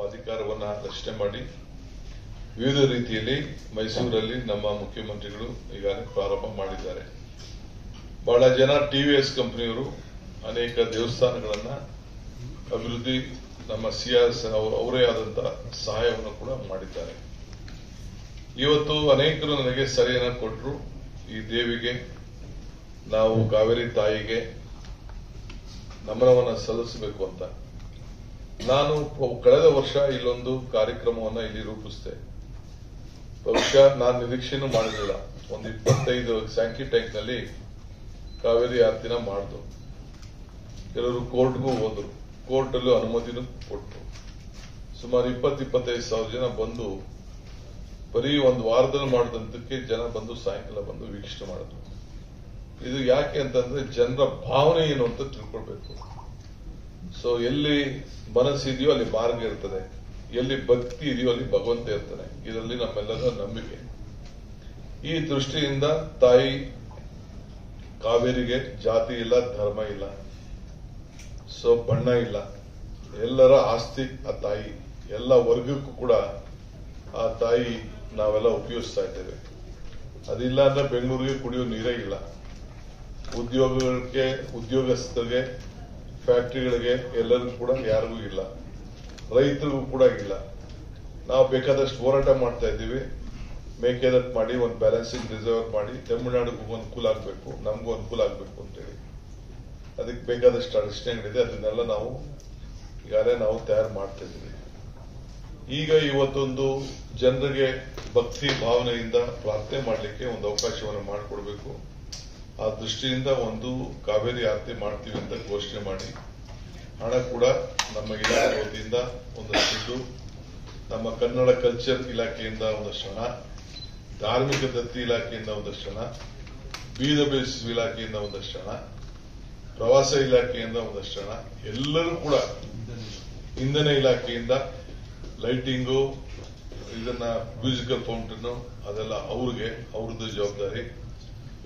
ಅಧಿಕಾರವನ್ನು ರಚನೆ ಮಾಡಿ ವಿವಿಧ ರೀತಿಯಲ್ಲಿ ಮೈಸೂರಲ್ಲಿ ನಮ್ಮ ಮುಖ್ಯಮಂತ್ರಿಗಳು ಈಗಾಗಲೇ ಪ್ರಾರಂಭ ಮಾಡಿದ್ದಾರೆ. ಬಹಳ ಜನ ಟಿವಿಎಸ್ ಕಂಪನಿಯವರು ಅನೇಕ ದೇವಸ್ಥಾನಗಳನ್ನ ಅಭಿವೃದ್ಧಿ ನಮ್ಮ ಸಿಆರ್ಎಸ್ ಅವರೇ ಆದಂತಹ ಸಹಾಯವನ್ನು ಕೂಡ ಮಾಡಿದ್ದಾರೆ. ಇವತ್ತು ಅನೇಕರು ನನಗೆ ಸಲಹೆಯನ್ನು ಕೊಟ್ಟರು, ಈ ದೇವಿಗೆ ನಾವು ಕಾವೇರಿ ತಾಯಿಗೆ ನಮನವನ್ನು ಸಲ್ಲಿಸಬೇಕು ಅಂತ. ನಾನು ಕಳೆದ ವರ್ಷ ಇಲ್ಲೊಂದು ಕಾರ್ಯಕ್ರಮವನ್ನು ಇಲ್ಲಿ ರೂಪಿಸಿದೆ. ಬಹುಶಃ ನಾನು ನಿರೀಕ್ಷೆನೂ ಮಾಡಲಿಲ್ಲ. ಒಂದು 25 ಸ್ಯಾಂಕಿ ಟ್ಯಾಂಕ್ ನಲ್ಲಿ ಕಾವೇರಿ ಆರತಿನ ಮಾಡಿದ್ರು. ಕೆಲವರು ಕೋರ್ಟ್ಗೂ ಹೋದ್ರು, ಕೋರ್ಟ್ ಅಲ್ಲೂ ಅನುಮತಿನೂ ಕೊಟ್ಟರು. ಸುಮಾರು 20-25 ಸಾವಿರ ಜನ ಬಂದು ಬರೀ ಒಂದು ವಾರದಲ್ಲಿ ಮಾಡಿದಂತಕ್ಕೆ ಜನ ಬಂದು ಸಾಯಂಕಾಲ ಬಂದು ವೀಕ್ಷಣೆ ಮಾಡಿದ್ರು. ಇದು ಯಾಕೆ ಅಂತಂದ್ರೆ ಜನರ ಭಾವನೆ ಏನು ಅಂತ ತಿಳ್ಕೊಳ್ಬೇಕು. ಸೊ ಎಲ್ಲಿ ಮನಸ್ಸಿದೆಯೋ ಅಲ್ಲಿ ಮಾರ್ಗ ಇರ್ತದೆ, ಎಲ್ಲಿ ಭಕ್ತಿ ಇದೆಯೋ ಅಲ್ಲಿ ಭಗವಂತ ಇರ್ತಾನೆ. ಇದರಲ್ಲಿ ನಮ್ಮೆಲ್ಲರ ನಂಬಿಕೆ. ಈ ದೃಷ್ಟಿಯಿಂದ ತಾಯಿ ಕಾವೇರಿಗೆ ಜಾತಿ ಇಲ್ಲ, ಧರ್ಮ ಇಲ್ಲ, ಸೊ ಬಣ್ಣ ಇಲ್ಲ, ಎಲ್ಲರ ಆಸ್ತಿ ಆ ತಾಯಿ. ಎಲ್ಲ ವರ್ಗಕ್ಕೂ ಕೂಡ ಆ ತಾಯಿ ನಾವೆಲ್ಲ ಉಪಯೋಗಿಸ್ತಾ ಇದ್ದೇವೆ. ಅದಿಲ್ಲ ಅಂದ್ರೆ ಬೆಂಗಳೂರಿಗೆ ಕುಡಿಯೋ ನೀರೇ ಇಲ್ಲ. ಉದ್ಯೋಗಸ್ಥರಿಗೆ, ಫ್ಯಾಕ್ಟರಿಗಳಿಗೆ ಎಲ್ಲರಿಗೂ ಕೂಡ ಯಾರಿಗೂ ಇಲ್ಲ, ರೈತರಿಗೂ ಕೂಡ ಇಲ್ಲ. ನಾವು ಬೇಕಾದಷ್ಟು ಹೋರಾಟ ಮಾಡ್ತಾ ಇದ್ದೀವಿ. ಮೇಕೆದಾಟು ಮಾಡಿ ಒಂದು ಬ್ಯಾಲೆನ್ಸಿಂಗ್ ರಿಸರ್ವ್ ಮಾಡಿ ತಮಿಳುನಾಡಿಗೂ ಅನುಕೂಲ ಆಗಬೇಕು, ನಮಗೂ ಅನುಕೂಲ ಆಗಬೇಕು ಅಂತೇಳಿ ಅದಕ್ಕೆ ಬೇಕಾದಷ್ಟು ಅಡಚಣೆಗಳಿದೆ. ಅದನ್ನೆಲ್ಲ ನಾವು ಈಗಾಗಲೇ ನಾವು ತಯಾರು ಮಾಡ್ತಾ ಇದ್ದೀವಿ. ಈಗ ಇವತ್ತೊಂದು ಜನರಿಗೆ ಭಕ್ತಿ ಭಾವನೆಯಿಂದ ಪ್ರಾರ್ಥನೆ ಮಾಡಲಿಕ್ಕೆ ಒಂದು ಅವಕಾಶವನ್ನು ಮಾಡಿಕೊಡ್ಬೇಕು. ಆ ದೃಷ್ಟಿಯಿಂದ ಒಂದು ಕಾವೇರಿ ಆರತಿ ಮಾಡ್ತೀವಿ ಅಂತ ಘೋಷಣೆ ಮಾಡಿ ಹಣ ಕೂಡ ನಮ್ಮ ಇಲಾಖೆ ವತಿಯಿಂದ ಒಂದಷ್ಟು, ನಮ್ಮ ಕನ್ನಡ ಕಲ್ಚರ್ ಇಲಾಖೆಯಿಂದ ಒಂದಷ್ಟು ಹಣ, ಧಾರ್ಮಿಕ ದತ್ತಿ ಇಲಾಖೆಯಿಂದ ಒಂದಷ್ಟು ಹಣ, ಬೀದ ಬೇಸಿಸ್ ಇಲಾಖೆಯಿಂದ ಒಂದಷ್ಟು ಹಣ, ಪ್ರವಾಸ ಇಲಾಖೆಯಿಂದ ಒಂದಷ್ಟು ಹಣ, ಎಲ್ಲರೂ ಕೂಡ ಇಂಧನ ಇಲಾಖೆಯಿಂದ ಲೈಟಿಂಗು, ಇದನ್ನ ಮ್ಯೂಸಿಕಲ್ ಫೌಂಟನ್ ಅದೆಲ್ಲ ಅವ್ರದ್ದು ಜವಾಬ್ದಾರಿ.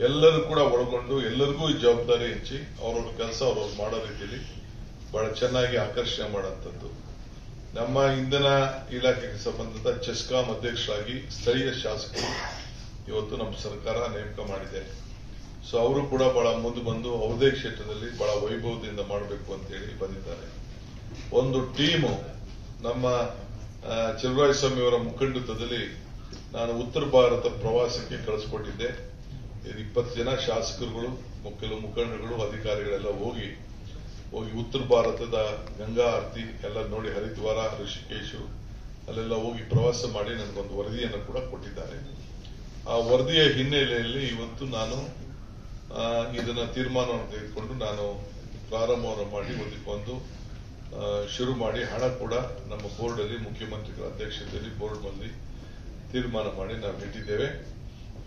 ಎಲ್ಲರೂ ಕೂಡ ಒಳಗೊಂಡು ಎಲ್ಲರಿಗೂ ಈ ಜವಾಬ್ದಾರಿ ಹಂಚಿ ಅವ್ರವ್ರ ಕೆಲಸ ಅವ್ರವ್ರು ಮಾಡೋ ರೀತಿಯಲ್ಲಿ ಬಹಳ ಚೆನ್ನಾಗಿ ಆಕರ್ಷಣೆ ಮಾಡೋಂಥದ್ದು. ನಮ್ಮ ಇಂಧನ ಇಲಾಖೆಗೆ ಸಂಬಂಧಿತ ಚೆಸ್ಕಾಂ ಅಧ್ಯಕ್ಷರಾಗಿ ಸ್ಥಳೀಯ ಶಾಸಕರು ಇವತ್ತು ನಮ್ಮ ಸರ್ಕಾರ ನೇಮಕ ಮಾಡಿದೆ. ಸೊ ಅವರು ಕೂಡ ಬಹಳ ಮುಂದೆ ಬಂದು ಅವ್ರದೇ ಕ್ಷೇತ್ರದಲ್ಲಿ ಬಹಳ ವೈಭವದಿಂದ ಮಾಡಬೇಕು ಅಂತ ಹೇಳಿ ಬಂದಿದ್ದಾರೆ. ಒಂದು ಟೀಮು ನಮ್ಮ ಚಲುವರಾಯಸ್ವಾಮಿ ಅವರ ಮುಖಂಡತ್ವದಲ್ಲಿ ನಾನು ಉತ್ತರ ಭಾರತ ಪ್ರವಾಸಕ್ಕೆ ಕಳಿಸ್ಕೊಟ್ಟಿದ್ದೆ. 20 ಜನ ಶಾಸಕರುಗಳು, ಕೆಲವು ಮುಖಂಡರುಗಳು, ಅಧಿಕಾರಿಗಳೆಲ್ಲ ಹೋಗಿ ಉತ್ತರ ಭಾರತದ ಗಂಗಾ ಆರತಿ ಎಲ್ಲ ನೋಡಿ, ಹರಿದ್ವಾರ, ಋಷಿಕೇಶು ಅಲ್ಲೆಲ್ಲ ಹೋಗಿ ಪ್ರವಾಸ ಮಾಡಿ ನನಗೊಂದು ವರದಿಯನ್ನು ಕೂಡ ಕೊಟ್ಟಿದ್ದಾರೆ. ಆ ವರದಿಯ ಹಿನ್ನೆಲೆಯಲ್ಲಿ ಇವತ್ತು ನಾನು ಇದನ್ನ ತೀರ್ಮಾನವನ್ನು ತೆಗೆದುಕೊಂಡು ನಾನು ಪ್ರಾರಂಭವನ್ನು ಮಾಡಿ ಒಂದು ಶುರು ಮಾಡಿ ಹಣ ಕೂಡ ನಮ್ಮ ಬೋರ್ಡ್ ಅಲ್ಲಿ ಮುಖ್ಯಮಂತ್ರಿಗಳ ಅಧ್ಯಕ್ಷತೆಯಲ್ಲಿ ಬೋರ್ಡ್ ನಲ್ಲಿ ತೀರ್ಮಾನ ಮಾಡಿ ನಾವು ಇಟ್ಟಿದ್ದೇವೆ.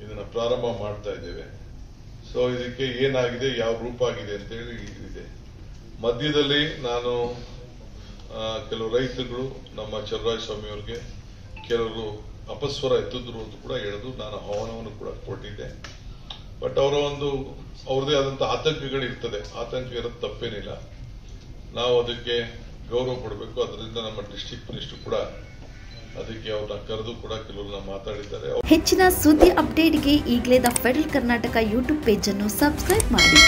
ಇದನ್ನ ಪ್ರಾರಂಭ ಮಾಡ್ತಾ ಇದ್ದೇವೆ. ಸೊ ಇದಕ್ಕೆ ಏನಾಗಿದೆ, ಯಾವ ರೂಪ ಆಗಿದೆ ಅಂತ ಹೇಳಿ ಇದೆ. ಮಧ್ಯದಲ್ಲಿ ನಾನು ಕೆಲವು ರೈತರುಗಳು ನಮ್ಮ ಚಲುವರಾಯಸ್ವಾಮಿ ಅವರಿಗೆ ಕೆಲವರು ಅಪಸ್ವರ ಎತ್ತಿದ್ರು ಅಂತ ಕೂಡ ಹೇಳಿದ್ರು. ನಾನು ಆಹ್ವಾನವನ್ನು ಕೂಡ ಕೊಟ್ಟಿದ್ದೆ. ಬಟ್ ಅವ್ರದೇ ಆದಂತಹ ಆತಂಕಗಳು ಇರ್ತದೆ. ಆತಂಕ ಇರೋದು ತಪ್ಪೇನಿಲ್ಲ. ನಾವು ಅದಕ್ಕೆ ಗೌರವ ಕೊಡಬೇಕು. ಅದರಿಂದ ನಮ್ಮ ಡಿಸ್ಟ್ರಿಕ್ಟ್ ಮಿನಿಸ್ಟರ್ ಕೂಡ ಅದಕ್ಕೆ ಅವ್ರನ್ನ ಕರೆದು ಕೂಡ ಕೆಲವ್ರನ್ನ ಮಾತಾಡಿದ್ದಾರೆ. ಹೆಚ್ಚಿನ ಸುದ್ದಿ ಅಪ್ಡೇಟ್ಗೆ ಈಗಲೇ the federal Karnataka YouTube page ಅನ್ನು ಸಬ್ಸ್ಕ್ರೈಬ್ ಮಾಡಿ.